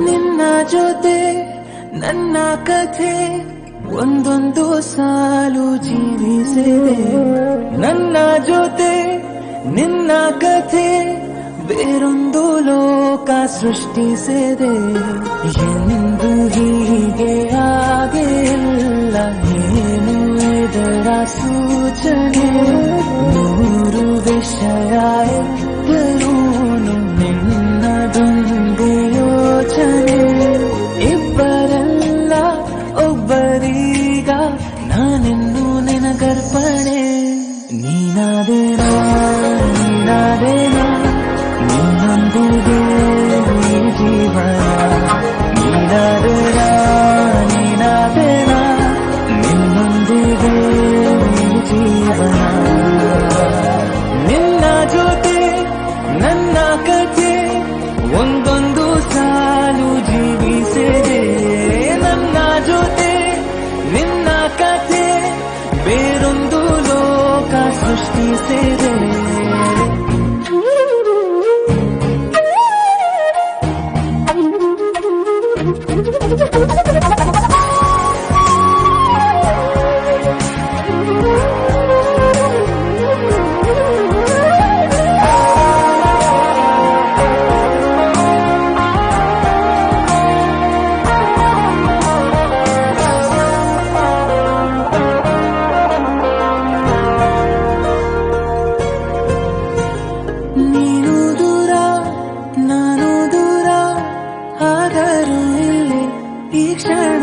ನಿನ್ನ ಜೊತೆ ನನ್ನ ಕಥೆ ಒಂದೊಂದು ಸಾಲು ಜೀವಿಸಿದೆ. ನನ್ನ ಜೊತೆ ನಿನ್ನ ಕಥೆ ಬೇರೊಂದು ಲೋಕ ಸೃಷ್ಟಿಸಿದೆ. ಎಂದು ಹೀಗೆ ಆಗಿಲ್ಲ, ಏನು ಇದರ ಸೂಚನೆ? ನೂರು ವಿಷಯ ಇದ್ದರೂನು ನಿನ್ನದೊಂದು ಯೋಚನೆ. ಇಬ್ಬರಲ್ಲ ಒಬ್ಬರೀಗ ನಾನೆನ್ನು ನಿನಗರ್ಪಣೆ. ನೀನಾದೇನಾ ನೀನಾದೇನಾ ನಿನ್ನೊಂದಿಗೆ ಈ ಜೀವನ. ನೀನಾದೇನಾ ನೀನಾದೇನಾ ನಿನ್ನೊಂದಿಗೆ ಈ ಜೀವನ. ನಿನ್ನ ಜೊತೆ ನನ್ನ ಕಥೆ ಒಂದೊಂದು ಸಾಲು ಜೀವಿಸಿದೆ. ನನ್ನ ಜೊತೆ ನಿನ್ನ ಕಥೆ ಬೇರೊಂದು ಲೋಕ ಸೃಷ್ಟಿಸಿದೆ. ನೀನು ದೂರ ನಾನು ದೂರ, ಆದರೂ ಇಲ್ಲಿ ಈ ಕ್ಷಣ